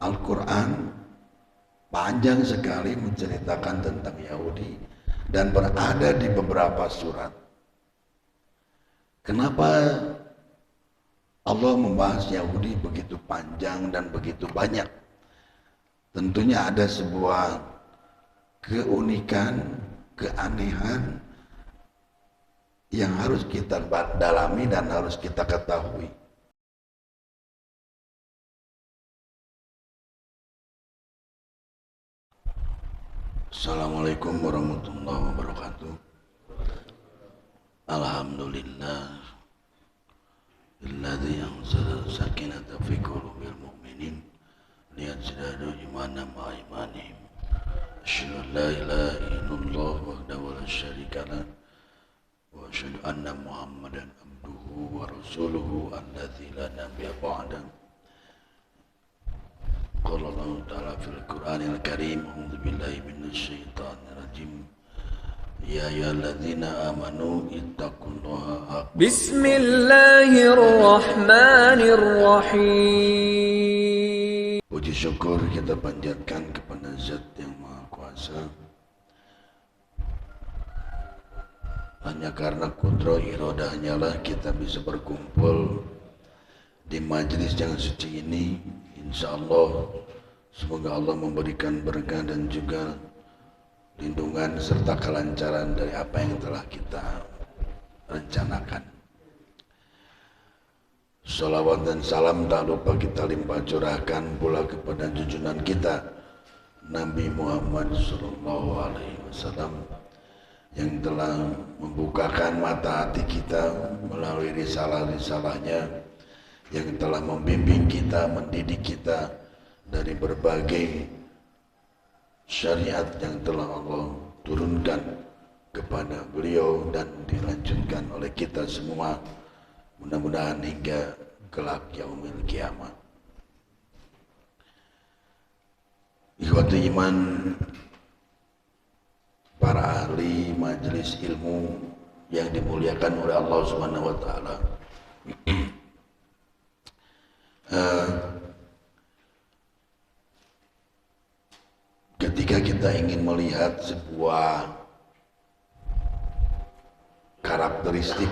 Al-Quran panjang sekali menceritakan tentang Yahudi dan berada di beberapa surat. Kenapa Allah membahas Yahudi begitu panjang dan begitu banyak? Tentunya ada sebuah keunikan, keanehan yang harus kita dalami dan harus kita ketahui. Assalamualaikum warahmatullahi wabarakatuh. Alhamdulillah alladzi anzala sakinata fi qulubil mu'minin liyazdadu imanan ma'a imanihim. Asyhadu an la ilaha illallah wahdahu la syarika lah wa asyhadu anna Muhammadan abduhu wa rasuluhu alladzi la nabiyya ba'dahu. Qala Allah Ta'ala fil Qur'anil Karim, a'udzu billahi minasyaitonir rajim. Ya ayyuhalladzina amanu ittaqullaha haqqa. Bismillahirrahmanirrahim. Puji syukur kita panjatkan kepada Zat yang Maha Kuasa. Hanya karena kudro irodahnya lah kita bisa berkumpul di majelis yang suci ini. Insyaallah semoga Allah memberikan berkah dan juga lindungan serta kelancaran dari apa yang telah kita rencanakan. Salawat dan salam tak lupa kita limpah curahkan pula kepada junjungan kita Nabi Muhammad SAW yang telah membukakan mata hati kita melalui risalah-risalahnya, yang telah membimbing kita, mendidik kita dari berbagai syariat yang telah Allah turunkan kepada beliau dan dilanjutkan oleh kita semua, mudah-mudahan hingga kelak yaumil kiamat. Ikhwati iman, para ahli majelis ilmu yang dimuliakan oleh Allah Subhanahu wa taala. Ketika kita ingin melihat sebuah karakteristik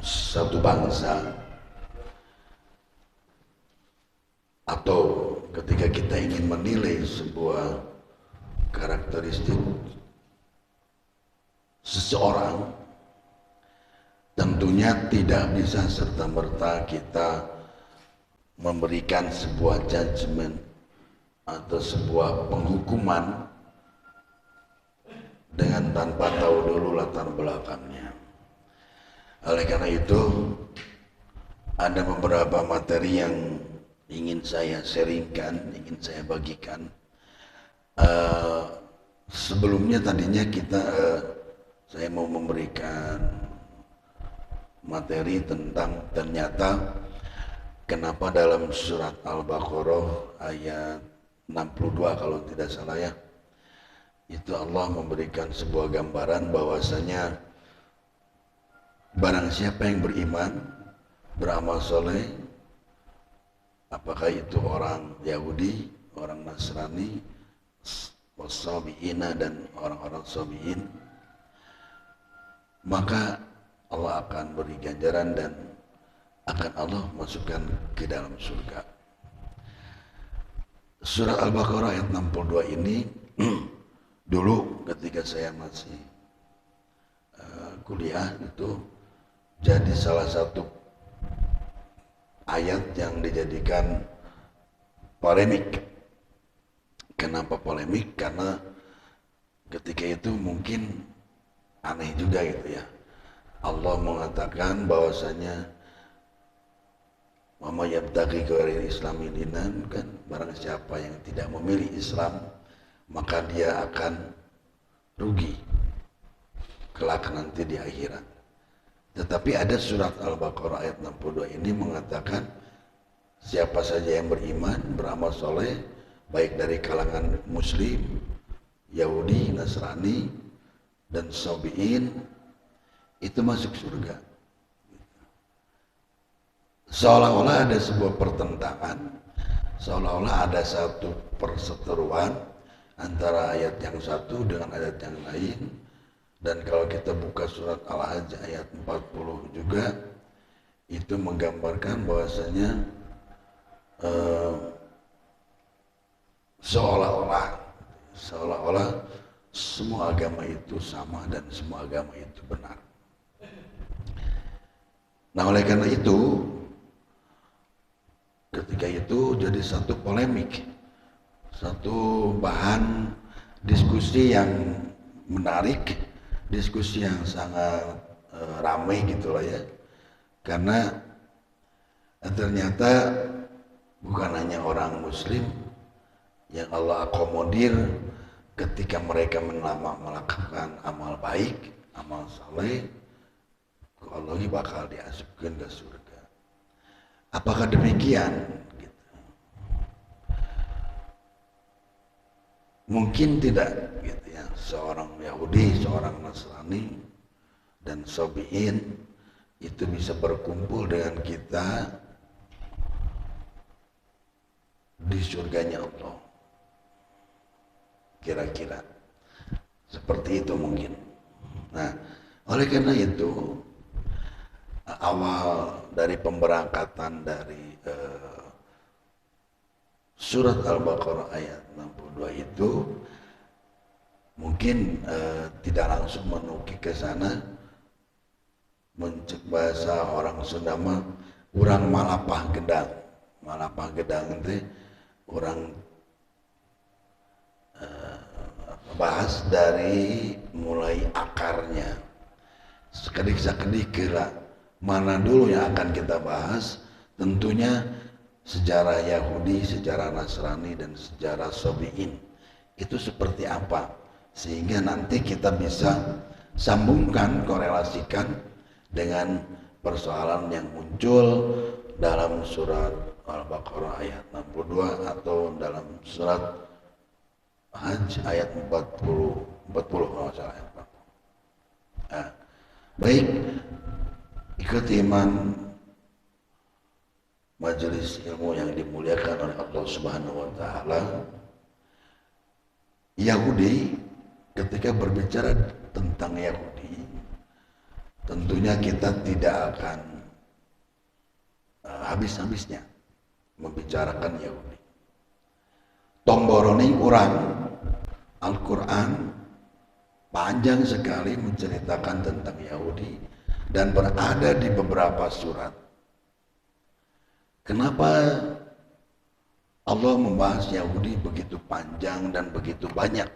satu bangsa, atau ketika kita ingin menilai sebuah karakteristik seseorang, tentunya tidak bisa serta-merta kita memberikan sebuah judgement atau sebuah penghukuman dengan tanpa tahu dulu latar belakangnya. Oleh karena itu, ada beberapa materi yang ingin saya sharingkan, ingin saya bagikan. Sebelumnya tadinya saya mau memberikan materi tentang ternyata kenapa dalam surat Al-Baqarah ayat 62 kalau tidak salah ya, itu Allah memberikan sebuah gambaran bahwasanya barang siapa yang beriman, beramal soleh, apakah itu orang Yahudi, orang Nasrani, wasabiina dan orang-orang sabiin, maka Allah akan beri ganjaran dan akan Allah masukkan ke dalam surga. Surat Al-Baqarah ayat 62 ini dulu ketika saya masih kuliah itu jadi salah satu ayat yang dijadikan polemik. Kenapa polemik? Karena ketika itu mungkin aneh juga gitu ya. Allah mengatakan bahwasanya Mama yabtaghi ghairil islami dinan, kan barang siapa yang tidak memilih Islam maka dia akan rugi kelak nanti di akhirat. Tetapi ada surat Al-Baqarah ayat 62 ini mengatakan siapa saja yang beriman, beramal soleh, baik dari kalangan Muslim, Yahudi, Nasrani, dan Sabiin, itu masuk surga. Seolah-olah ada sebuah pertentangan, seolah-olah ada satu perseteruan antara ayat yang satu dengan ayat yang lain. Dan kalau kita buka surat Al-Hajj ayat 40 juga, itu menggambarkan bahwasanya seolah-olah semua agama itu sama dan semua agama itu benar. Nah, oleh karena itu, ketika itu jadi satu polemik, satu bahan diskusi yang menarik, diskusi yang sangat ramai gitu lah ya. Karena ternyata bukan hanya orang muslim yang Allah akomodir ketika mereka melakukan amal baik, amal saleh, Allah bakal diasupkan ke surga. Apakah demikian? Gitu. Mungkin tidak, gitu ya. Seorang Yahudi, seorang Nasrani, dan Sabi'in itu bisa berkumpul dengan kita di surganya Allah. Kira-kira seperti itu mungkin. Nah, oleh karena itu awal dari pemberangkatan dari surat Al-Baqarah ayat 62 itu mungkin tidak langsung menukik ke sana. Mencek bahasa orang Sunda mah urang malapah gedang. Malapah gedang itu orang bahas dari mulai akarnya. Sekedik-sekedik kira mana dulu yang akan kita bahas. Tentunya sejarah Yahudi, sejarah Nasrani, dan sejarah Sabi'in itu seperti apa, sehingga nanti kita bisa sambungkan, korelasikan dengan persoalan yang muncul dalam surat Al-Baqarah ayat 62 atau dalam surat Hajj ayat 40 kalau salah. Nah, baik, ikut iman majelis ilmu yang dimuliakan oleh Allah Subhanahu wa taala. Yahudi, ketika berbicara tentang Yahudi, tentunya kita tidak akan habis-habisnya membicarakan Yahudi. Tomboroning urang Al-Quran panjang sekali menceritakan tentang Yahudi dan berada di beberapa surat. Kenapa Allah membahas Yahudi begitu panjang dan begitu banyak?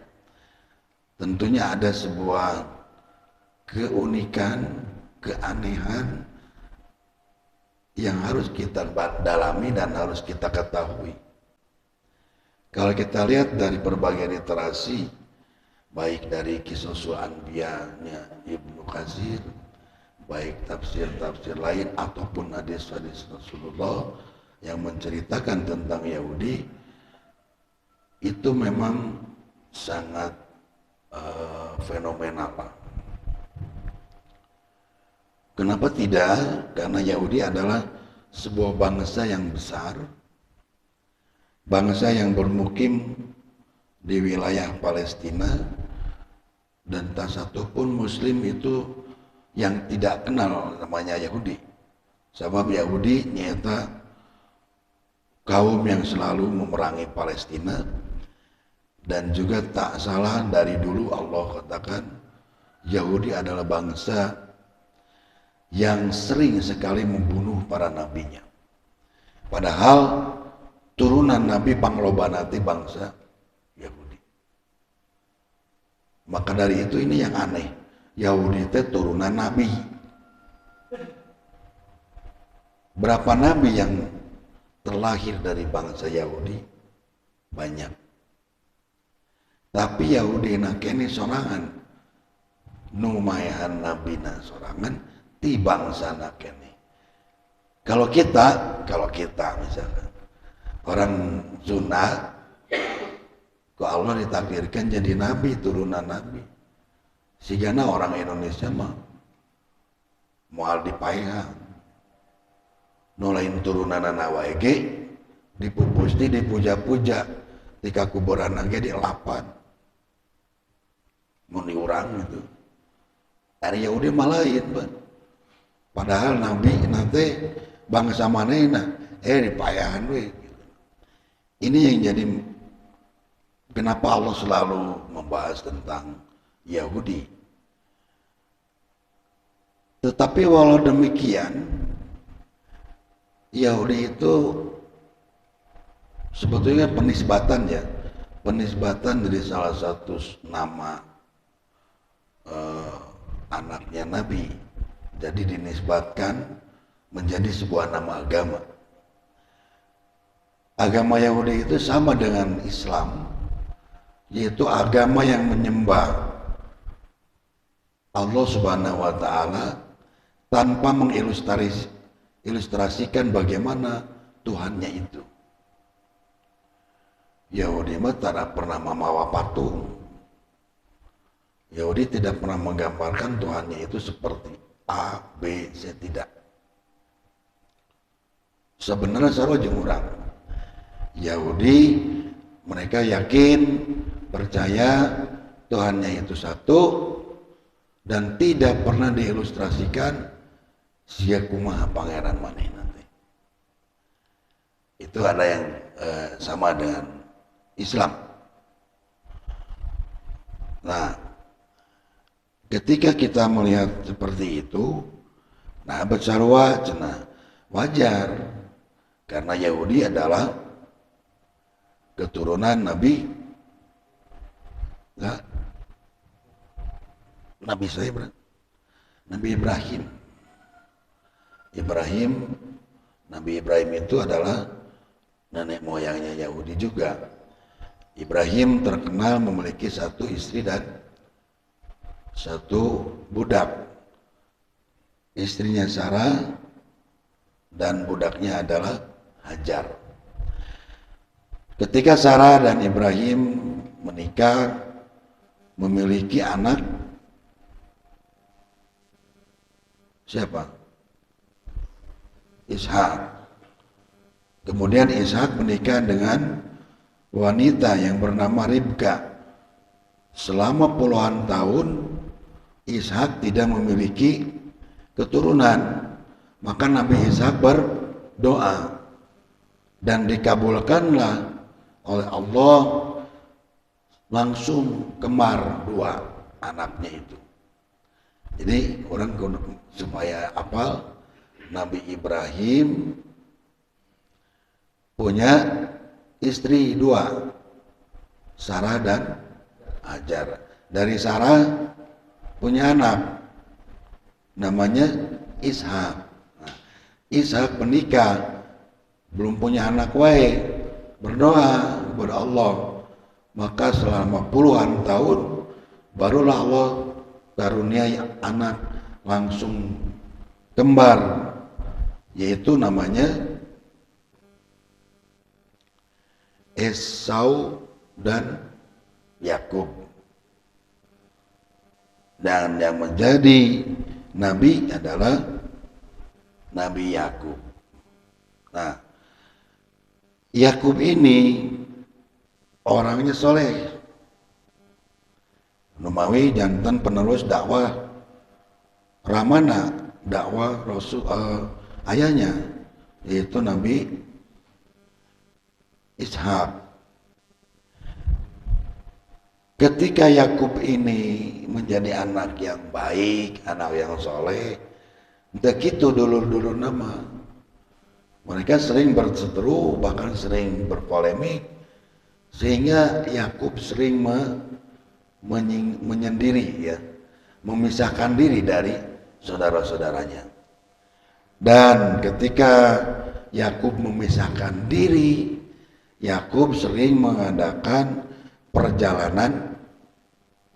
Tentunya ada sebuah keunikan, keanehan yang harus kita dalami dan harus kita ketahui. Kalau kita lihat dari berbagai literasi, baik dari Qisasul Anbiya-nya Ibnu Katsir, baik tafsir-tafsir lain ataupun hadis-hadis Rasulullah yang menceritakan tentang Yahudi, itu memang sangat fenomenal. Kenapa tidak? Karena Yahudi adalah sebuah bangsa yang besar, bangsa yang bermukim di wilayah Palestina, dan tak satu pun Muslim itu yang tidak kenal namanya Yahudi. Sebab Yahudi nyata kaum yang selalu memerangi Palestina, dan juga tak salah dari dulu Allah katakan Yahudi adalah bangsa yang sering sekali membunuh para nabinya. Padahal turunan Nabi panglobanati bangsa Yahudi. Maka dari itu ini yang aneh, Yahudi itu turunan Nabi. Berapa Nabi yang terlahir dari bangsa Yahudi? Banyak. Tapi Yahudi nakeni sorangan, numayahan Nabi na sorangan, ti bangsa nakeni. Kalau kita misalkan orang Sunda, kok Allah ditakdirkan jadi Nabi, turunan Nabi. Sigana orang Indonesia mah moal dipaihan. No lain turunan anak wae ge dipupusti, dipuja-puja, tika kuburan lagi dielapan, mau diurang gitu. Ari Yahudi malahin, padahal Nabi nanti bangsa manehna, dipayahan we. Ini yang jadi kenapa Allah selalu membahas tentang Yahudi. Tetapi walau demikian, Yahudi itu sebetulnya penisbatan ya, penisbatan dari salah satu nama anaknya Nabi, jadi dinisbatkan menjadi sebuah nama agama. Agama Yahudi itu sama dengan Islam, yaitu agama yang menyembah Allah Subhanahu wa Ta'ala tanpa mengilustrasikan bagaimana Tuhannya itu. Yahudi mah tidak pernah memawa patung. Yahudi tidak pernah menggambarkan Tuhannya itu seperti A, B, C, tidak. Sebenarnya sarojeng urang Yahudi, mereka yakin, percaya Tuhannya itu satu dan tidak pernah diilustrasikan sia kumaha pangeran maneh nanti. Itu ada yang sama dengan Islam. Nah, ketika kita melihat seperti itu, nah bersarwa cenah wajar karena Yahudi adalah keturunan Nabi Nabi Ibrahim. Nabi Ibrahim itu adalah nenek moyangnya Yahudi juga. Ibrahim terkenal memiliki satu istri dan satu budak. Istrinya Sarah dan budaknya adalah Hajar. Ketika Sarah dan Ibrahim menikah, memiliki anak, siapa? Ishak. Kemudian Ishak menikah dengan wanita yang bernama Ribka. Selama puluhan tahun, Ishak tidak memiliki keturunan. Maka Nabi Ishak berdoa dan dikabulkanlah oleh Allah langsung kembar dua anaknya itu. Jadi orang supaya apal, Nabi Ibrahim punya istri dua, Sarah dan Hajar. Dari Sarah punya anak namanya Ishak. Nah, Ishak menikah, belum punya anak wae, berdoa kepada Allah, maka selama puluhan tahun barulah Allah karunia anak langsung kembar, yaitu namanya Esau dan Yakub. Dan yang menjadi nabi adalah Nabi Yakub. Nah, Yakub ini orangnya soleh, numawi jantan penerus dakwah ramana, dakwah Rasul ayahnya, yaitu Nabi Ishak. Ketika Yakub ini menjadi anak yang baik, anak yang soleh, entah gitu dulu nama. Mereka sering berseteru, bahkan sering berpolemik, sehingga Yakub sering menyendiri, ya, memisahkan diri dari saudara-saudaranya. Dan ketika Yakub memisahkan diri, Yakub sering mengadakan perjalanan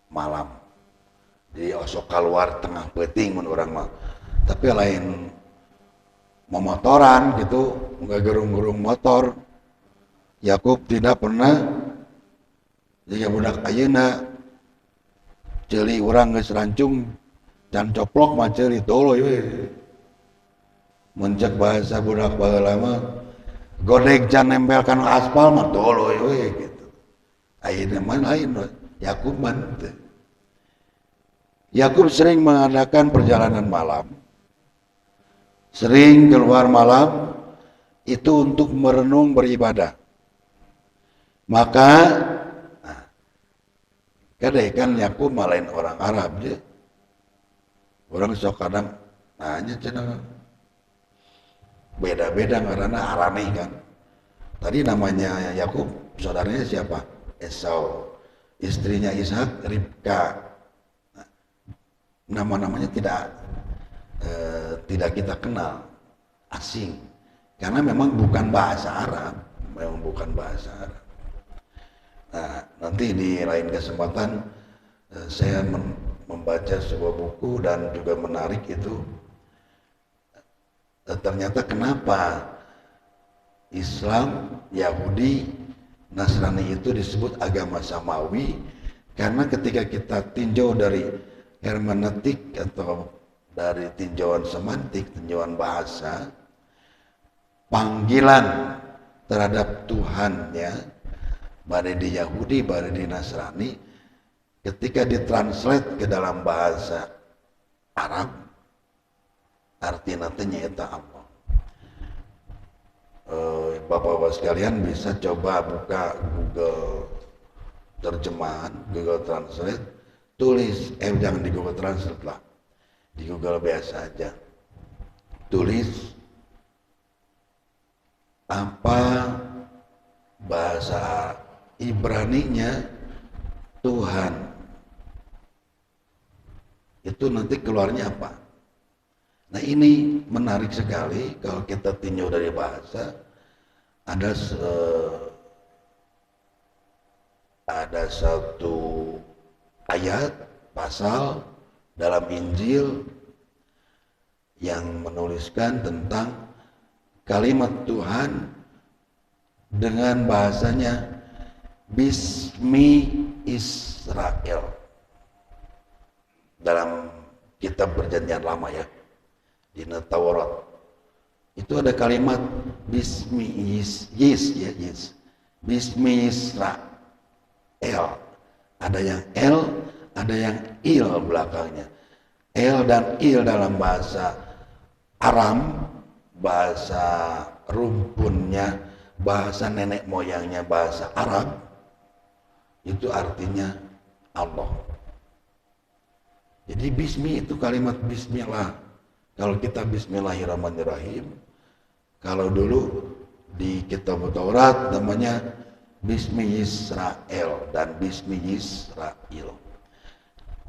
malam. Jadi osok keluar tengah peting menurut orang mah. Tapi lain memotoran gitu, nggak gerung-gerung motor. Yakub tidak pernah jika budak ayeuna ceuli urang geus rancung can coplok mah ceuli toloy we. Muncak bahasa budak baheula mah godek jan nempelkan aspal mah toloy we gitu. Ayeuna mah lain we. Yakub mah teu. Yakub sering mengadakan perjalanan malam. Sering keluar malam itu untuk merenung beribadah. Maka kadang kan Yakub malain orang Arab je. Orang sok kadang nanya cenah beda-beda ngaranna Arameh kan. Tadi namanya Yakub, saudaranya siapa? Esau. Istrinya Ishak, Ribka. Nama-namanya tidak kita kenal, asing. Karena memang bukan bahasa Arab, Nah, nanti di lain kesempatan saya membaca sebuah buku dan juga menarik itu. Ternyata kenapa Islam, Yahudi, Nasrani itu disebut agama samawi, karena ketika kita tinjau dari hermeneutik atau dari tinjauan semantik, tinjauan bahasa, panggilan terhadap Tuhannya, baik di Yahudi, baik di Nasrani, ketika ditranslate ke dalam bahasa Arab, artinya nyaeta Allah. Bapak-bapak sekalian bisa coba buka Google terjemahan, Google Translate, tulis, jangan di Google Translate lah, di Google biasa aja, tulis apa bahasa Ibraninya Tuhan, itu nanti keluarnya apa. Nah ini menarik sekali kalau kita tinjau dari bahasa. Ada satu ayat, pasal dalam Injil yang menuliskan tentang kalimat Tuhan dengan bahasanya Bismi Israel. Dalam kitab perjanjian lama ya, di Taurat itu ada kalimat Bismi Bismi Israel. Ada yang L, ada yang Il belakangnya. L dan Il dalam bahasa Aram, bahasa rumpunnya, bahasa nenek moyangnya bahasa Arab, itu artinya Allah. Jadi Bismi itu kalimat Bismillah. Kalau kita Bismillahirrahmanirrahim, kalau dulu di kitab Taurat namanya Bismi Israel dan Bismi Israel.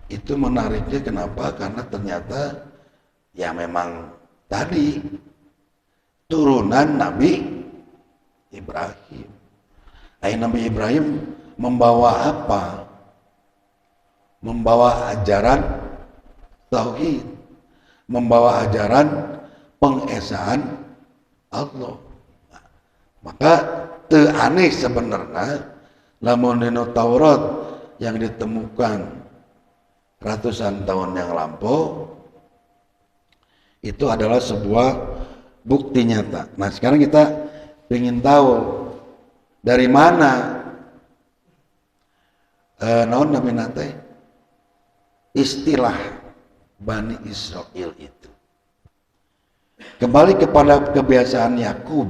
Itu menariknya kenapa? Karena ternyata ya memang tadi turunan Nabi Ibrahim. Nabi Ibrahim membawa apa? Membawa ajaran tauhid, membawa ajaran pengesaan Allah. Maka teu aneh sebenarnya lamun dina Taurat yang ditemukan ratusan tahun yang lampau itu adalah sebuah bukti nyata. Nah sekarang kita ingin tahu dari mana naon namina teh istilah Bani Israel itu. Kembali kepada kebiasaan Yakub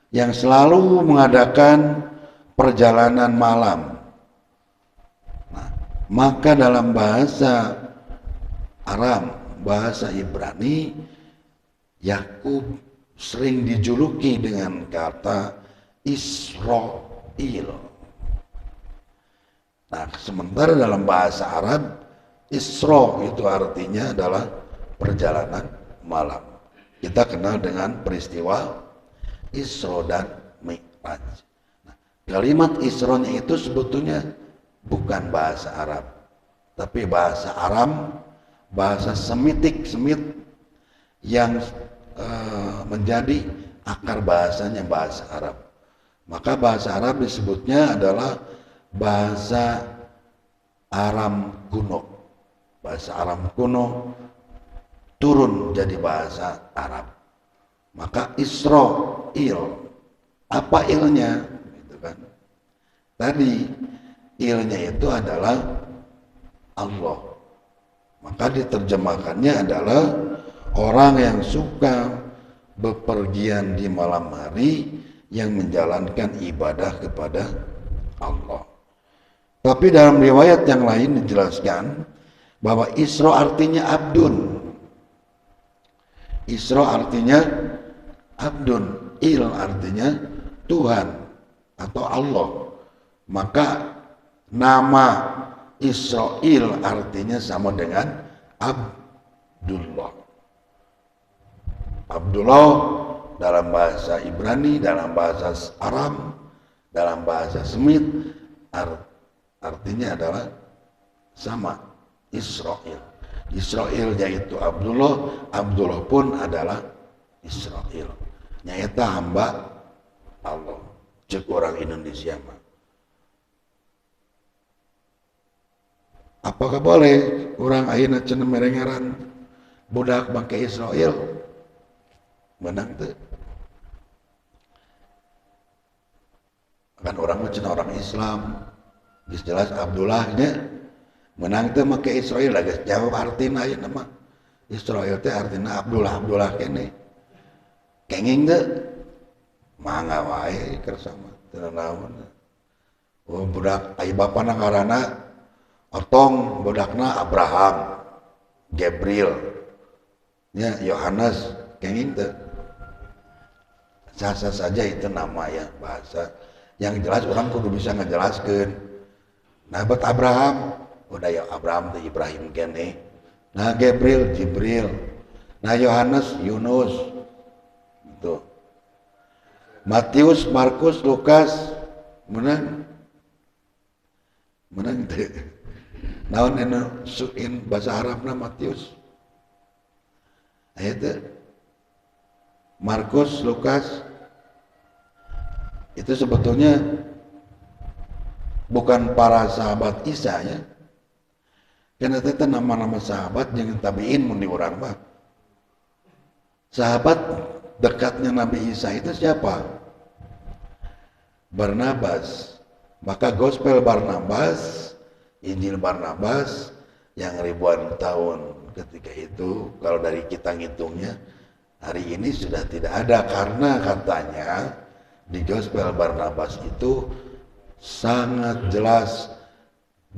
yang selalu mengadakan perjalanan malam. Nah, maka dalam bahasa Aram, bahasa Ibrani, Yakub sering dijuluki dengan kata Israel. Nah, sementara dalam bahasa Arab, Isra itu artinya adalah perjalanan malam. Kita kenal dengan peristiwa Isra dan Mi'raj. Nah, kalimat Isra-nya itu sebetulnya bukan bahasa Arab, tapi bahasa Aram, bahasa Semit yang menjadi akar bahasanya bahasa Arab. Maka bahasa Arab disebutnya adalah bahasa Aram kuno. Bahasa Aram kuno turun jadi bahasa Arab. Maka Israel Apa ilnya? Gitu kan. Tadi ilnya itu adalah Allah. Maka diterjemahkannya adalah orang yang suka bepergian di malam hari yang menjalankan ibadah kepada Allah. Tapi dalam riwayat yang lain dijelaskan bahwa Isra artinya abdun. Isra artinya abdun, il artinya Tuhan atau Allah. Maka nama Israel artinya sama dengan Abdullah. Abdullah dalam bahasa Ibrani, dalam bahasa Aram, dalam bahasa Semit artinya adalah sama, Israel. Israel yaitu Abdullah, Abdullah pun adalah Israel. Nyata hamba Allah. Cek orang Indonesia mah. Apakah boleh orang ayeuna cenah merengaran budak bangke Israel? Menang teu? Kan orang mah cenah orang Islam. Geus jelas Abdullahnya menang teu make Israel lah geus jawab artina ayeuna mah. Israel teh artina Abdullah kene. Kenging teu? Mangga wae kersama teu naon. Oh budak aya bapana ngaranna Otong, budakna Abraham, Gabriel, ya Yohanes, kenging teu. Sasa saja itu nama ya bahasa. Yang jelas orang kudu bisa ngejelaskeun. Nah buat Abraham, udah ya Abraham teh Ibrahim kene. Nah Gabriel, Jibril. Nah Yohanes, Yunus. Itu. Matius, Markus, Lukas, menang teh. Naon anu suin bahasa Arabna Matius. Itu Markus, Lukas itu sebetulnya bukan para sahabat Isa ya. Karena itu nama-nama sahabat yang tabiin mun di urang mah. Sahabat dekatnya Nabi Isa itu siapa? Barnabas. Maka gospel Barnabas, Injil Barnabas yang ribuan tahun ketika itu, kalau dari kita ngitungnya hari ini sudah tidak ada, karena katanya di Gospel Barnabas itu sangat jelas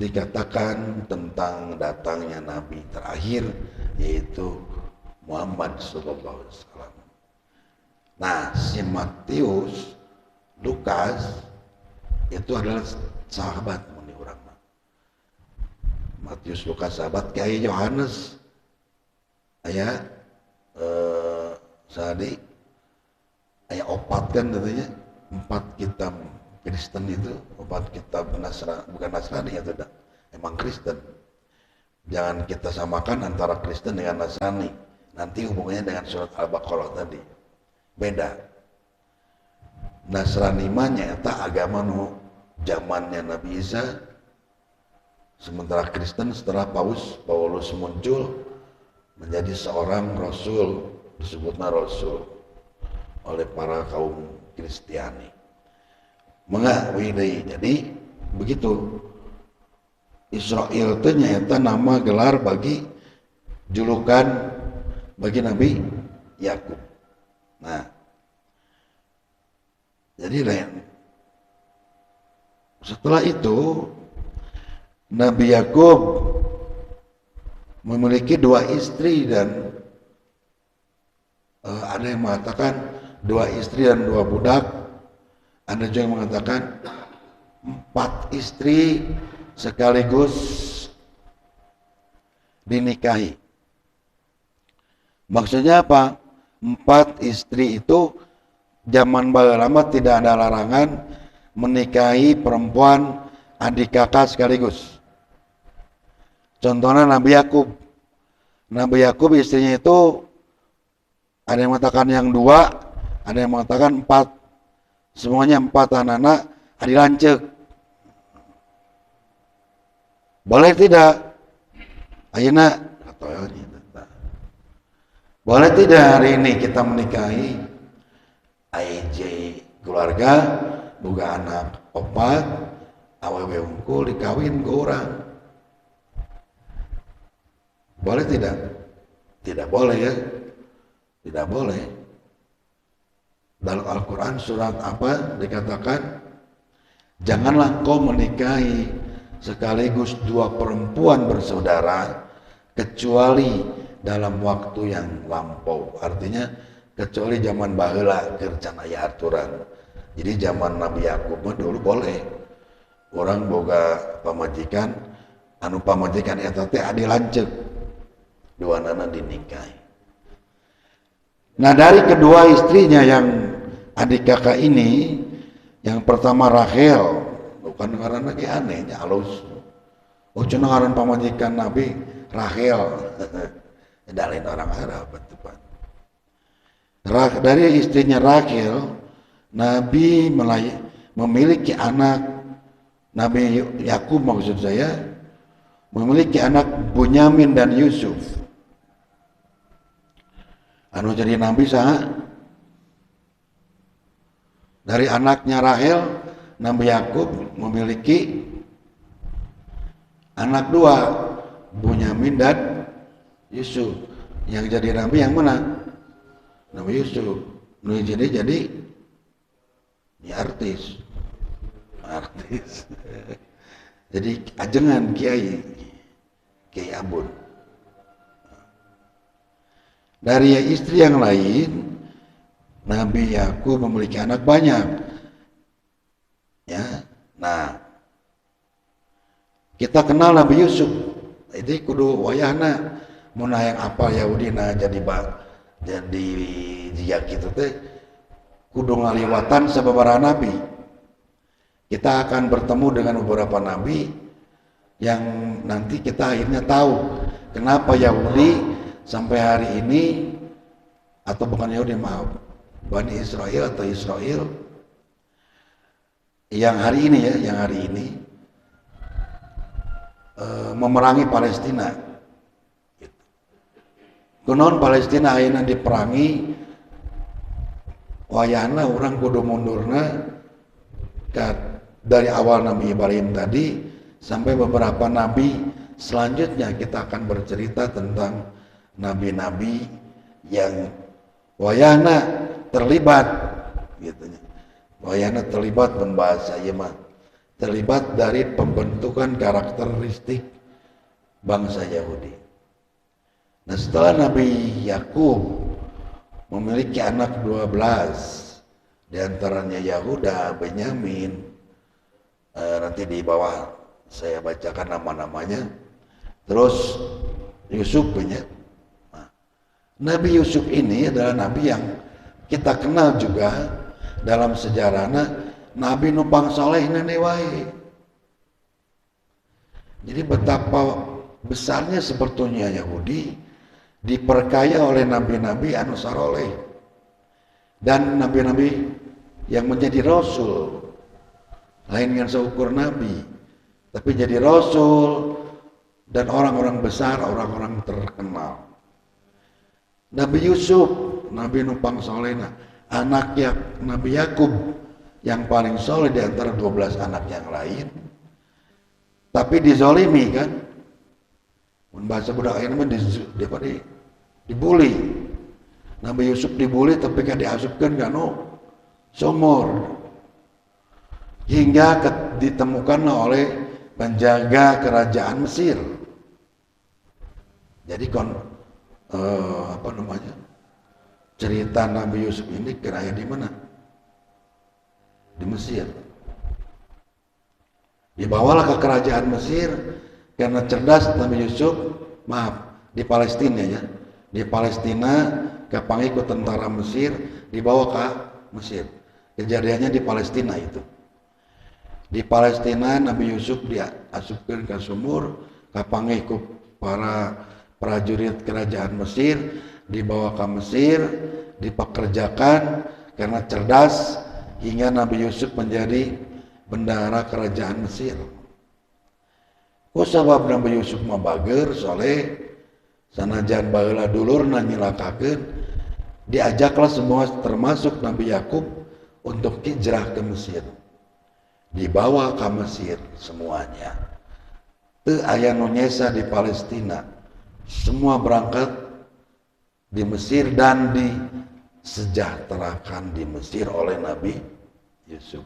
dikatakan tentang datangnya Nabi terakhir, yaitu Muhammad SAW. Nah, si Matius, Lukas itu adalah sahabat muni urang. Matius, Lukas sahabat kayak Yohanes. Aya sadi aya opat kan katanya, 4 kitab Kristen itu, 4 kitab bukan Nasrani ya tidak, emang Kristen. Jangan kita samakan antara Kristen dengan Nasrani. Nanti hubungannya dengan surat Al-Baqarah tadi. Beda. Nasrani mah nyata agama nu zamannya Nabi Isa. Sementara Kristen setelah Paulus muncul menjadi seorang rasul, disebutnya rasul oleh para kaum Kristiani. Mengawini, jadi begitu. Israel itu nyata nama gelar bagi julukan bagi Nabi Yakub. Nah, jadi setelah itu Nabi Yakub memiliki 2 istri dan ada yang mengatakan 2 istri dan 2 budak. Ada juga yang mengatakan 4 istri sekaligus dinikahi. Maksudnya apa? 4 istri itu zaman lama tidak ada larangan menikahi perempuan adik kakak sekaligus. Contohnya Nabi Yakub. Nabi Yakub istrinya itu ada yang mengatakan yang 2, ada yang mengatakan 4. Semuanya 4 anak-anak dilancek. Boleh tidak? Ayeuna boleh tidak hari ini kita menikahi AJ keluarga boga anak opat awewe unggul dikawin ke orang. Boleh tidak? Tidak boleh ya. Tidak boleh. Dalam Al-Quran surat apa dikatakan, janganlah kau menikahi sekaligus dua perempuan bersaudara kecuali dalam waktu yang lampau. Artinya kecuali zaman baheula keur can aya aturan. Jadi zaman Nabi Yakub dulu boleh orang boga pamajikan, anu pamajikan eta teh adi lanceuk, duanana dinikahi. Nah dari kedua istrinya yang adik kakak ini, yang pertama Rachel, bukan ngaranna ge anehnya halus. Oh cenah ngaran pamajikan Nabi Rachel. Dalin orang Arab betul. Dari istrinya Rachel, Nabi memiliki anak, Nabi Yakub maksud saya, memiliki anak Bunyamin dan Yusuf. Anu jadi Nabi saha? Dari anaknya Rachel, Nabi Yakub memiliki anak dua, Bunyamin dan Yusuf. Yang jadi Nabi yang mana? Nabi Yusuf. Nu jadi artis. Jadi ajengan Kiai Abun. Dari istri yang lain, Nabi Yakub memiliki anak banyak. Ya. Nah, kita kenal Nabi Yusuf. Itu kudu wayahna mun hayang apal Yahudina jadi jika gitu teh kudu ngaliwatan sababaraha nabi. Kita akan bertemu dengan beberapa nabi yang nanti kita akhirnya tahu kenapa Yahudi sampai hari ini, atau bukan Yahudi, maaf, Bani Israel atau Israel yang hari ini memerangi Palestina. Kunaon Palestina ayeuna diperangi, wayahna orang kudu mundurna dari awal Nabi Ibrahim tadi sampai beberapa nabi selanjutnya. Kita akan bercerita tentang nabi-nabi yang wayahna terlibat gitu. Wayahna terlibat membahasa ieu mah terlibat dari pembentukan karakteristik bangsa Yahudi. Nah setelah Nabi Yakub memiliki anak 12, diantaranya Yahuda, Benyamin, nanti di bawah saya bacakan nama-namanya, terus Yusuf punya. Nah, Nabi Yusuf ini adalah Nabi yang kita kenal juga dalam sejarahnya, Nabi numpang soleh nane wae. Jadi betapa besarnya sebetulnya Yahudi diperkaya oleh nabi-nabi anu saroleh dan nabi-nabi yang menjadi rasul, lain dengan seukur nabi, tapi jadi rasul dan orang-orang besar, orang-orang terkenal. Nabi Yusuf, Nabi numpang solehna, anaknya Nabi Yakub yang paling soleh di antara 12 anak yang lain, tapi dizolimi kan. Bahasa budak ayeuna mah dibully. Nabi Yusuf dibully tapi kan diasupkeun kana sumur. Hingga ditemukan oleh penjaga kerajaan Mesir. Jadi cerita Nabi Yusuf ini kira-kira di mana? Di Mesir. Dibawalah ke kerajaan Mesir. Karena cerdas Nabi Yusuf, di Palestina ya, di Palestina ke pangikut tentara Mesir dibawa ke Mesir. Kejadiannya di Palestina itu. Di Palestina Nabi Yusuf diasupkan ke sumur, ke pangikut para prajurit kerajaan Mesir, dibawa ke Mesir, dipekerjakan karena cerdas hingga Nabi Yusuf menjadi bendahara kerajaan Mesir. Ku sabab Nabi Yusuf mah bager soleh, sanajan baheula dulurna nyilakakeun, diajaklah semua termasuk Nabi Yakub untuk hijrah ke Mesir. Dibawa ke Mesir semuanya. Teu aya nu nyesa di Palestina. Semua berangkat di Mesir dan disejahterakan di Mesir oleh Nabi Yusuf.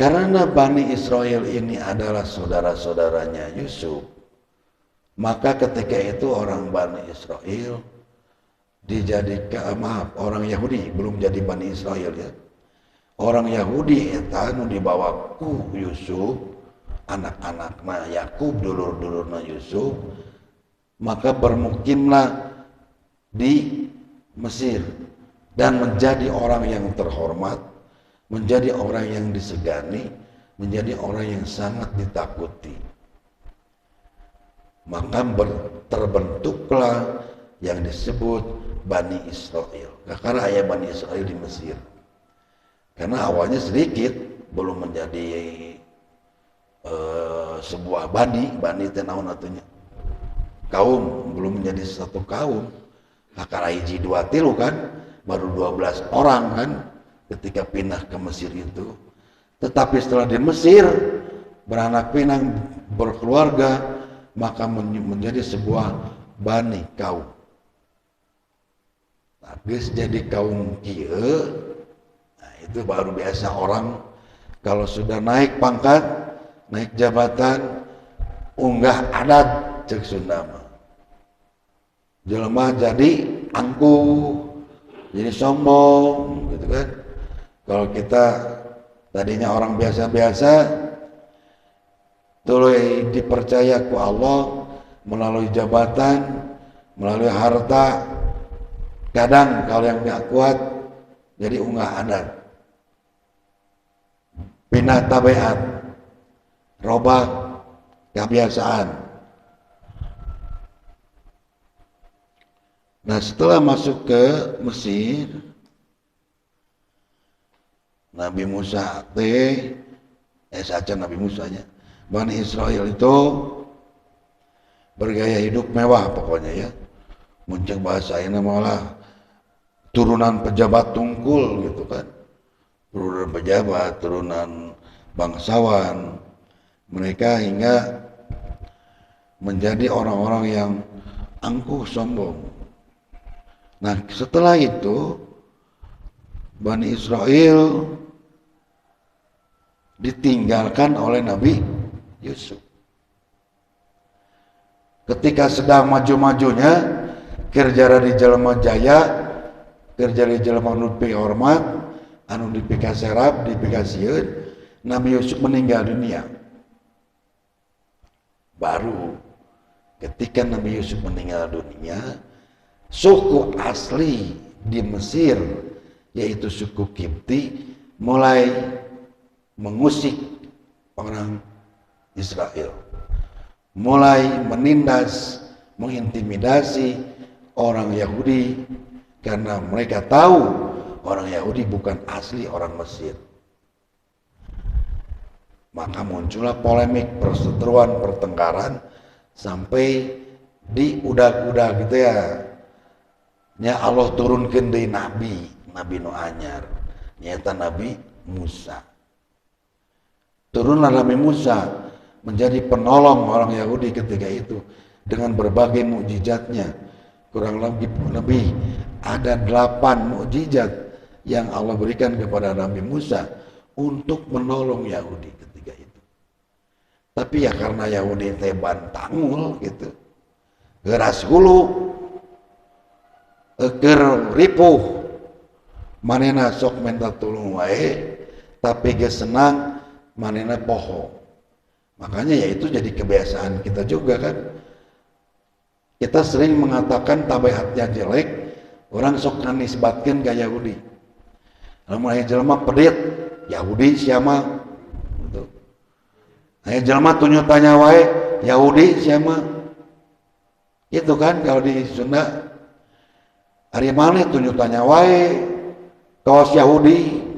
Karena Bani Israel ini adalah saudara-saudaranya Yusuf, maka ketika itu orang Bani Israel dijadikan, orang Yahudi belum jadi Bani Israel ya. Orang Yahudi eta anu dibawa ku Yusuf, anak-anakna Yakub, dulur-dulurna Yusuf, maka bermukimlah di Mesir dan menjadi orang yang terhormat, menjadi orang yang disegani, menjadi orang yang sangat ditakuti. Maka terbentuklah yang disebut Bani Israel. Karena ayah Bani Israel di Mesir. Karena awalnya sedikit, belum menjadi sebuah bani teh naon atunya. Kaum, belum menjadi satu kaum. Kakara hiji dua tilu kan, baru 12 orang kan ketika pindah ke Mesir itu. Tetapi setelah di Mesir, beranak pinang, berkeluarga, maka menjadi sebuah bani kaum. Nah, geus jadi kaum kieu. Nah, itu baru biasa orang kalau sudah naik pangkat, naik jabatan, unggah adat cek Sunda mah. Jelema jadi angkuh, jadi sombong gitu kan. Kalau kita tadinya orang biasa-biasa, tuluy dipercaya ku Allah melalui jabatan, melalui harta, kadang kalau yang gak kuat jadi unggah adat, pindah tabiat, robah kebiasaan. Nah, setelah masuk ke Mesir, Nabi Musa saja Nabi Musanya, Bani Israel itu bergaya hidup mewah pokoknya ya. Muncul bahasa ini malah turunan pejabat tungkul gitu kan. Turunan pejabat, turunan bangsawan. Mereka hingga menjadi orang-orang yang angkuh sombong. Nah, setelah itu Bani Israel ditinggalkan oleh Nabi Yusuf. Ketika sedang maju-majunya kerjara di jelema jaya, kerja di jelema nu dipika hormat, anu dipika serap, dipika sieun, Nabi Yusuf meninggal dunia. Baru ketika Nabi Yusuf meninggal dunia, suku asli di Mesir, yaitu suku Kipti, mulai mengusik orang Israel, mulai menindas, mengintimidasi orang Yahudi, karena mereka tahu orang Yahudi bukan asli orang Mesir. Maka muncullah polemik, perseteruan, pertengkaran, sampai di udah gitu ya. Nya Allah turunkeun deui nabi nu anyar, nyaeta Nabi Musa. Turunlah Nabi Musa menjadi penolong orang Yahudi ketika itu dengan berbagai mukjizatnya. Kurang lebih ada 8 mukjizat yang Allah berikan kepada Nabi Musa untuk menolong Yahudi ketika itu. Tapi ya karena Yahudi teh bantangul gitu, geras hulu, keur ripuh, manehna sok minta tulung wae, tapi geus senang manehna poho. Makanya ya itu jadi kebiasaan kita juga kan. Kita sering mengatakan tabiatnya jelek, orang sok nisbatkeun ka Yahudi. Lamun aya jelema pedet, Yahudi siapa? Gitu. Aya jelema tunjuk tanya wae, Yahudi siapa? Itu kan kalau di Sunda. Hari mana tunjuk tanya wae, kaos Yahudi.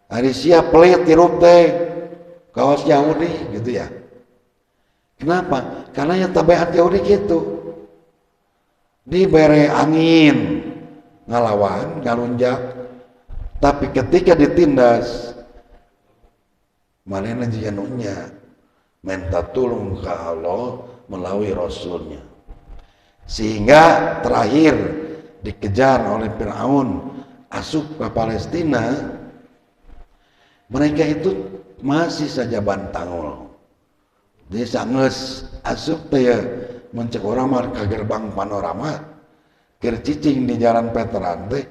Hari siap pelit tirup teh, kaos Yahudi gitu ya. Kenapa? Karena yang tabiat Yahudi gitu. Dibere angin, ngalawan, ngalunjak, Tapi ketika ditindas, manehna jiga nunya minta tolong ke Allah melalui Rasulnya. Sehingga terakhir dikejar oleh Fir'aun, asup ke Palestina, mereka itu masih saja bantangul. Jadi sanges asup teh ya mencek orang mah ke gerbang panorama, keur cicing di jalan Veteran teh,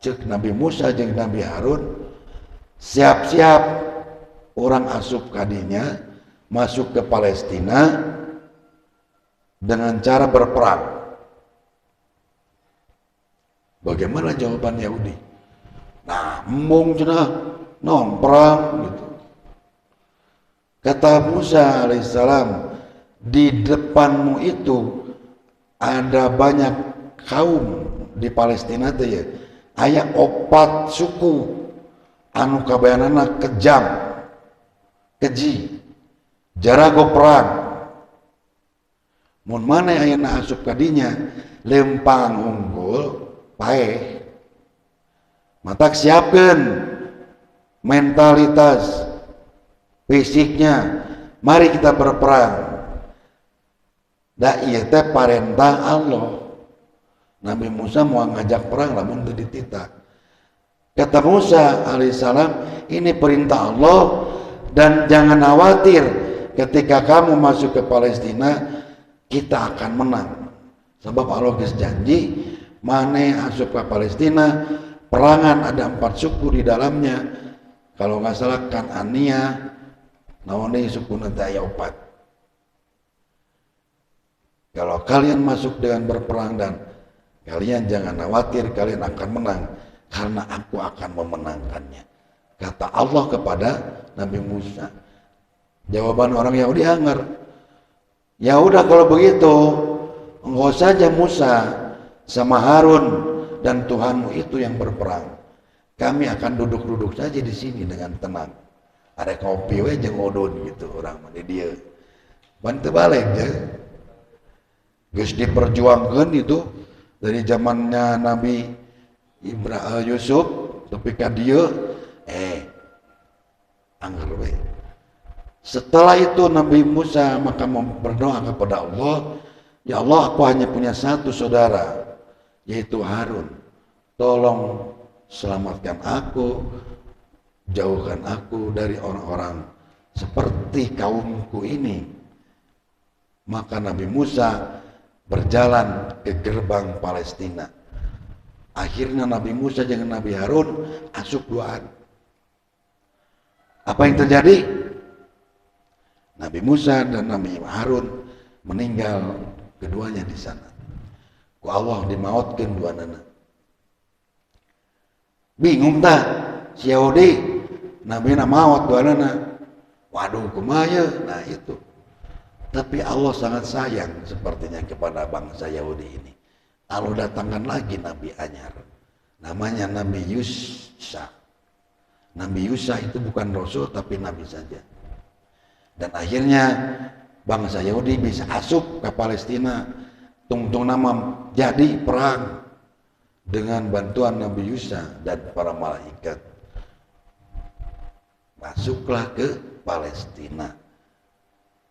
cek Nabi Musa jeung Nabi Harun siap-siap orang asup kadinya masuk ke Palestina dengan cara berperang. Bagaimana jawaban Yahudi? Nah, embung cenah non perang gitu. Kata Musa alaihissalam, di depanmu itu ada banyak kaum di Palestina teh ya. Aya 4 suku anu kabayanana kejam, keji, jarago perang. Mun maneh ayeuna asup kadinya lempang unggul paeh. Matak siapkeun mentalitas fisiknya, mari kita berperang. Da ieu teh parentah Allah. Nabi Musa mau ngajak perang lamun teu dititah. Kata Musa alaihissalam, ini perintah Allah dan jangan khawatir ketika kamu masuk ke Palestina kita akan menang. Sebab Allah geus janji, maneh asup ke Palestina, perangan ada 4 suku di dalamnya. Kalau nggak salah Kanania, naon deui sukuna teh aya 4. Kalau kalian masuk dengan berperang dan kalian jangan khawatir, kalian akan menang karena aku akan memenangkannya. Kata Allah kepada Nabi Musa. Jawaban orang Yahudi anggar. Ya udah kalau begitu, engkau saja Musa sama Harun dan Tuhanmu itu yang berperang. Kami akan duduk-duduk saja di sini dengan tenang. Ada kopi we jeung odon gitu orang mah di dieu. Ban teu balik ya. Geus diperjuangkeun itu dari zamannya Nabi Yusuf tapi ka dieu anggar we. Setelah itu Nabi Musa maka berdoa kepada Allah, ya Allah, aku hanya punya 1 saudara yaitu Harun. Tolong selamatkan aku, jauhkan aku dari orang-orang seperti kaumku ini. Maka Nabi Musa berjalan ke gerbang Palestina. Akhirnya Nabi Musa dengan Nabi Harun asup duaan. Apa yang terjadi? Nabi Musa dan Nabi Harun meninggal keduanya di sana. Ku Allah dimautkeun duanana. Bingung tak si Yahudi, Nabi maut duanana. Waduh kumaha. Nah itu. Tapi Allah sangat sayang sepertinya kepada bangsa Yahudi ini. Allah datangkan lagi Nabi anyar. Namanya Nabi Yusa. Nabi Yusa itu bukan Rasul tapi Nabi saja. Dan akhirnya bangsa Yahudi bisa asup ke Palestina. Tungtung nama jadi perang dengan bantuan Nabi Yusa dan para malaikat. Masuklah ke Palestina.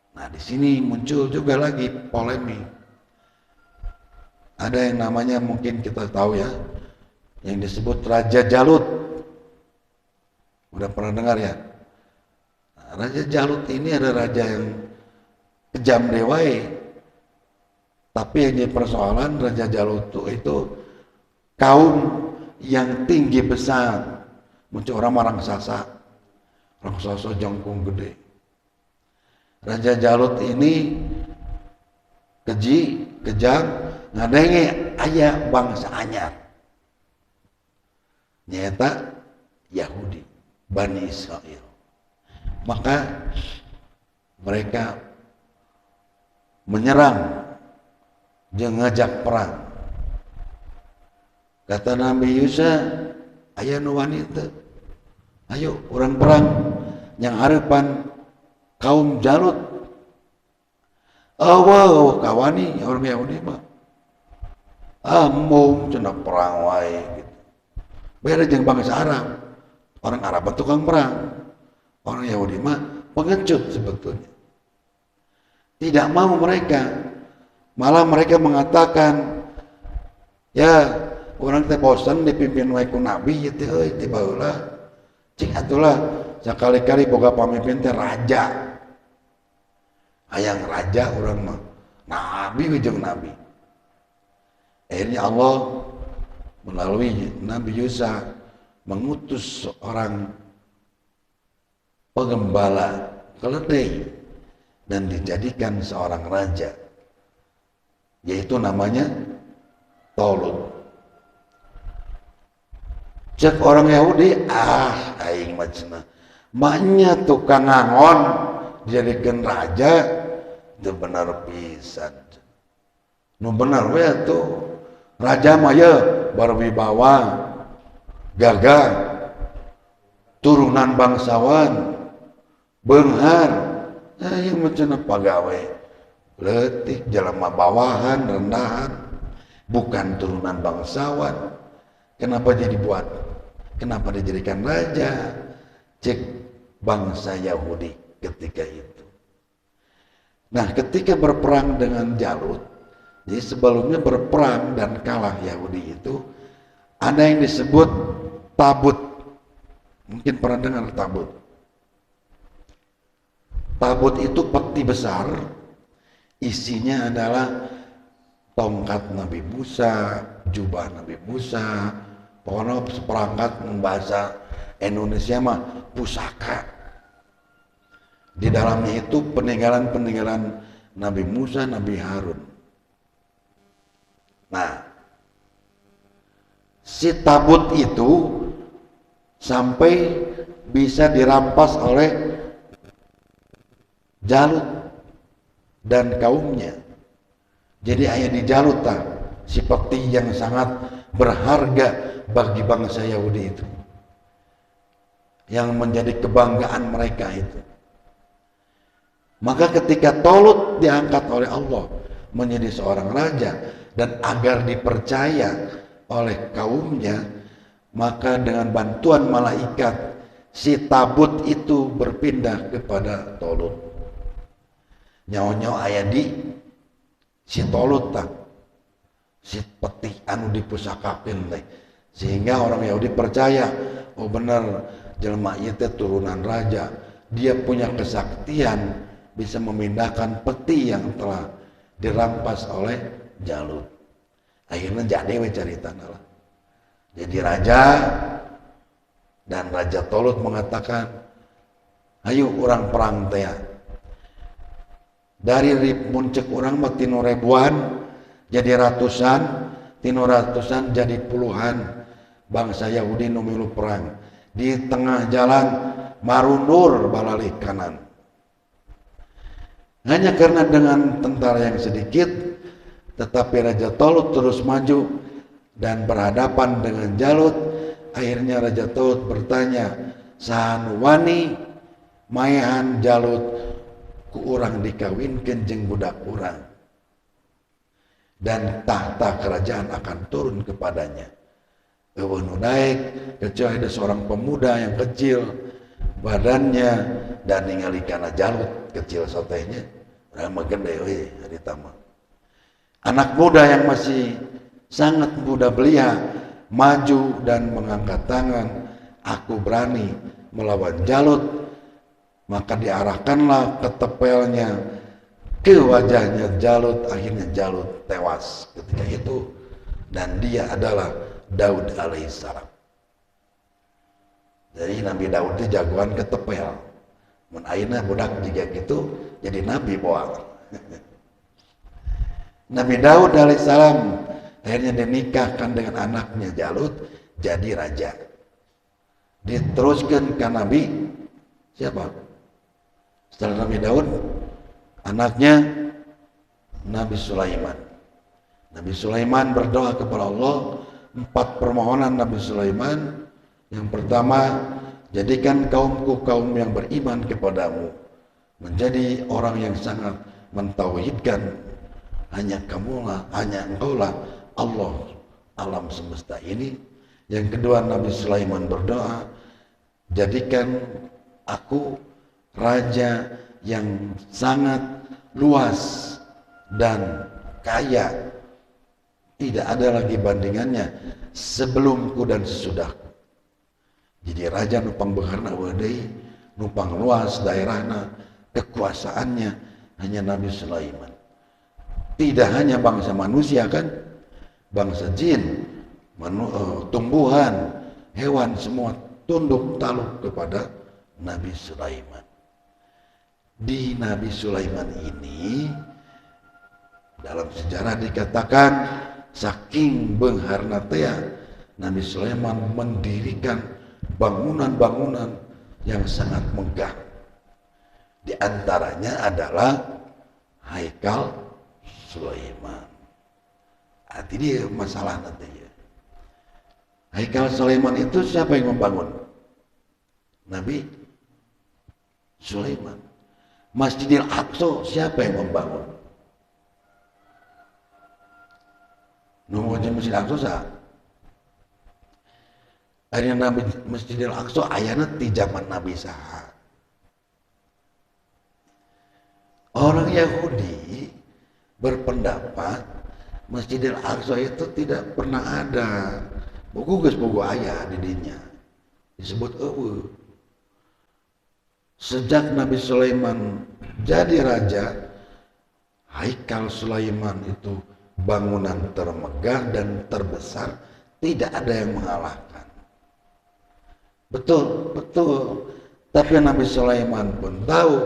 Nah di sini muncul juga lagi polemik. Ada yang namanya mungkin kita tahu ya, yang disebut Raja Jalut. Udah pernah dengar ya? Nah, Raja Jalut ini ada raja yang kejam dewai. Tapi yang jadi persoalan Raja Jalut itu kaum yang tinggi besar. Muncul orang raksasa jangkung gede. Raja Jalut ini keji, kejam, ngadenge aya bangsa anyar. Nyata Yahudi, Bani Israel. Maka mereka menyerang jeung ngajak perang. Kata Nabi Yusa, aya nu wani teu? Ayo urang perang yang harapan kaum Jalut. Wow, kawani orang Yahudi mah. Mung cenah perang wae gitu. Beda jeung bangsa Arab. Orang Arab mah tukang perang. Orang Yahudi mah pengecut sebetulnya. Tidak mau mereka. Malah mereka mengatakan, ya orang teh bosan dipimpin wae ku nabi ieu teh euy ti baheula. Cing atulah sakali-kali boga pamimpin teh raja. Hayang raja urang mah nabi jeung nabi. Akhirnya Allah melalui Nabi Musa mengutus seorang penggembala keledai dan dijadikan seorang raja, yaitu namanya Talut. Cek orang Yahudi, aing mah cenah mahnya tukang ngangon dijadikan raja, itu benar pisan. Nu benar we tuh raja mah ya berwibawa, gagah, turunan bangsawan, beunghar, yang macam pagawe, leutik jelema bawahan, rendahan, bukan turunan bangsawan. Kenapa jadi buat? Kenapa dijadikan raja? Cek bangsa Yahudi ketika itu. Nah, ketika berperang dengan Jalut, jadi sebelumnya berperang dan kalah Yahudi itu, ada yang disebut tabut. Mungkin pernah dengar tabut. Tabut itu peti besar, isinya adalah tongkat Nabi Musa, jubah Nabi Musa, pokoknya seperangkat bahasa Indonesia mah pusaka. Di dalamnya itu peninggalan-peninggalan Nabi Musa, Nabi Harun. Nah, si tabut itu sampai bisa dirampas oleh Jalut dan kaumnya. Jadi ayat di Jalut si peti yang sangat berharga bagi bangsa Yahudi itu, yang menjadi kebanggaan mereka itu. Maka ketika Talut diangkat oleh Allah menjadi seorang raja dan agar dipercaya oleh kaumnya, maka dengan bantuan malaikat si tabut itu berpindah kepada Talut. Nyawa-nyawa aya di si Talut si peti anu dipusakakeun teh, sehingga orang Yahudi percaya, oh benar jelema ieu teh turunan raja, dia punya kesaktian bisa memindahkan peti yang telah dirampas oleh Jalut. Akhirnya jadi we caritana lah. Jadi raja, dan Raja Talut mengatakan, ayo orang perang teh. Dari muncul orang mah tinu ribuan jadi ratusan, tinu ratusan jadi puluhan bangsa Yahudi nu milu perang. Di tengah jalan marundur balalih kanan. Hanya karena dengan tentara yang sedikit, tetapi Raja Talut terus maju dan berhadapan dengan Jalut. Akhirnya Raja Talut bertanya, sahan wani maehan Jalut ku urang dikawinkeun jeung budak urang, dan tahta kerajaan akan turun kepadanya. Eueuh nu naik kecuali ada seorang pemuda yang kecil badannya dan ningali kana Jalut kecil sotehnya, urang mah gede we harita mah. Anak muda yang masih sangat muda belia maju dan mengangkat tangan, aku berani melawan Jalut. Maka diarahkanlah ketepelnya ke wajahnya Jalut. Akhirnya Jalut tewas ketika itu, dan dia adalah Daud alaihissalam. Jadi Nabi Daud itu jagoan ketepel. Mun ayeuna budak juga gitu jadi nabi boal. Nabi Daud alaihissalam akhirnya dinikahkan dengan anaknya Jalut jadi raja. Diteruskan ke Nabi siapa? Setelah Nabi Daud, anaknya Nabi Sulaiman. Nabi Sulaiman berdoa kepada Allah, 4 permohonan Nabi Sulaiman. Yang pertama, jadikan kaumku kaum yang beriman kepadamu, menjadi orang yang sangat mentauhidkan. Hanya kamulah, hanya engkaulah Allah alam semesta ini. Yang kedua, Nabi Sulaiman berdoa, jadikan aku raja yang sangat luas dan kaya, tidak ada lagi bandingannya sebelumku dan sesudahku. Jadi raja nupang bekarna wadai, nupang luas daerahna, kekuasaannya hanya Nabi Sulaiman. Tidak hanya bangsa manusia kan, bangsa jin, tumbuhan, hewan semua tunduk taluk kepada Nabi Sulaiman. Di Nabi Sulaiman ini dalam sejarah dikatakan saking beungharna teh Nabi Sulaiman mendirikan bangunan-bangunan yang sangat megah. Di antaranya adalah Haikal Sulaiman. Arti dia masalah nanti ya. Haikal Sulaiman itu siapa yang membangun? Nabi Sulaiman. Masjidil Aqsa siapa yang membangun? Nunggu Masjidil Aqsa. Akhirnya Nabi Masjidil Aqsa ayana di zaman Nabi saha. Orang Yahudi berpendapat Masjidil Aqsa itu tidak pernah ada. Buku ayah di dinya disebut sejak Nabi Sulaiman jadi raja, Haikal Sulaiman itu bangunan termegah dan terbesar, tidak ada yang mengalahkan. Betul. Tapi Nabi Sulaiman pun tahu,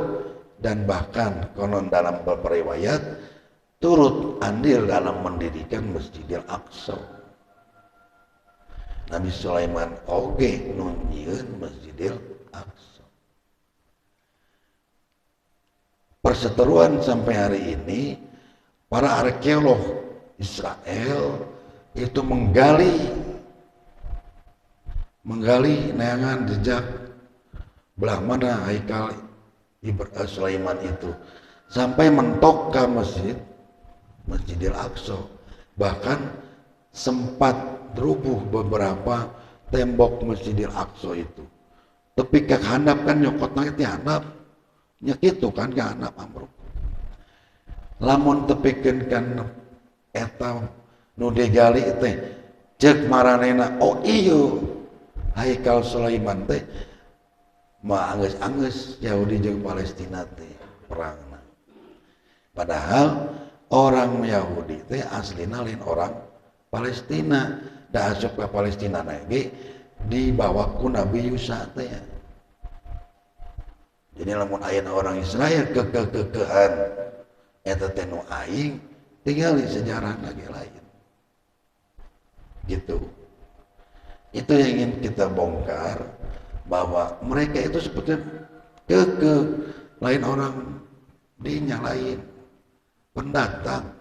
dan bahkan konon dalam beberapa riwayat turut andil dalam mendirikan Masjidil Aqsa. Nabi Sulaiman oge nunjieun Masjidil Aqsa. Perseteruan sampai hari ini para arkeolog Israel itu menggali neangan jejak belah mana Haikal Sulaiman itu sampai mentok ke Masjidil Aqsa. Bahkan sempat rubuh beberapa tembok Masjidil Aqsa itu. Tapi kehandap kan nyokot nangit handap. Nya kitu kan kehandap amruk. Lamun tepikeun kan eta nu digali teh ceuk maranena oh iya Haikal Sulaiman teh mah anggeus Yahudi jeung Palestina teh perangna. Padahal orang Yahudi teh aslina lain orang Palestina, da asup ka Palestina ge dibawa ku Nabi Yusa teh. Jadi lamun aya orang Israel kekehan eta teh nu aing tinggal di sejarah ge lain. Gitu. Itu yang ingin kita bongkar, bahwa mereka itu sebetulnya lain orang dinya lain pendatang.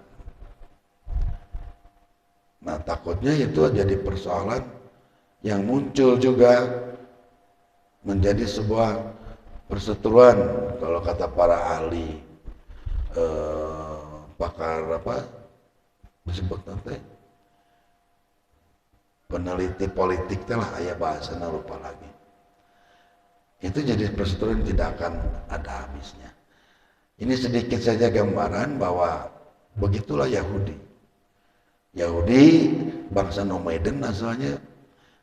Nah takutnya itu jadi persoalan yang muncul juga menjadi sebuah perseteruan kalau kata para ahli pakar apa disebut nanti peneliti politik telah ayah bahasanya lupa lagi. Itu jadi perseteruan tidak akan ada habisnya. Ini sedikit saja gambaran bahwa begitulah Yahudi. Yahudi bangsa Nomaden asalnya,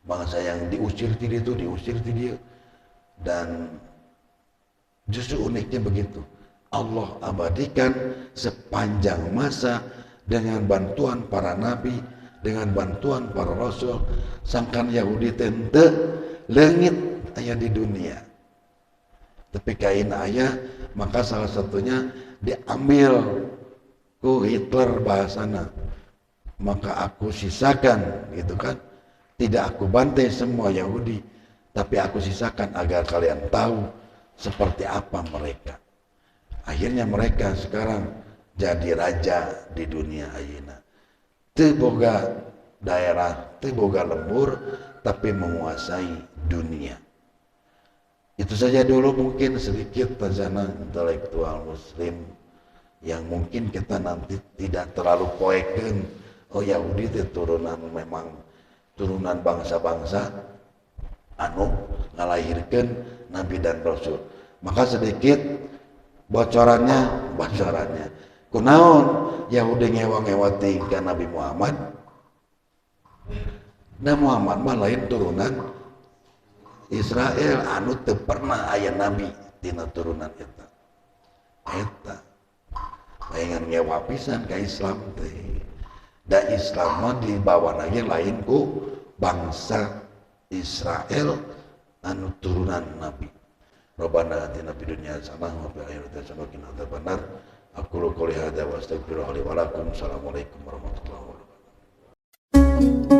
bangsa yang diusir ti dia, dan justru uniknya begitu. Allah abadikan sepanjang masa dengan bantuan para nabi, dengan bantuan para rasul, sangkan Yahudi tente leungit aya di dunia. Tapi kain ayah, maka salah satunya diambil ku Hitler bahasana. Maka aku sisakan, gitu kan? Tidak aku bantai semua Yahudi, tapi aku sisakan agar kalian tahu seperti apa mereka. Akhirnya mereka sekarang jadi raja di dunia ayeuna. Teu boga daerah, teu boga lembur, tapi menguasai dunia. Itu saja dulu mungkin sedikit tazana intelektual muslim yang mungkin kita nanti tidak terlalu poekeun. Oh Yahudi itu turunan memang turunan bangsa-bangsa anu ngalahirkan nabi dan rasul. Maka sedikit bocorannya kunaon Yahudi ngewa-ngewati ke Nabi Muhammad, dan Muhammad mah lain turunan Israel anu teu pernah aya nabi tina turunan eta lain ngewa pisan ka Islam teh. Da Islam mah dibawa lagi lain ku bangsa Israel anu turunan nabi. Rabbana atina fid dunya hasanah wa fil akhirati hasanah wa qina adzabannar. Aqulu qouli hadza wa astaghfirullaha li wa lakum. Assalamualaikum warahmatullahi wabarakatuh.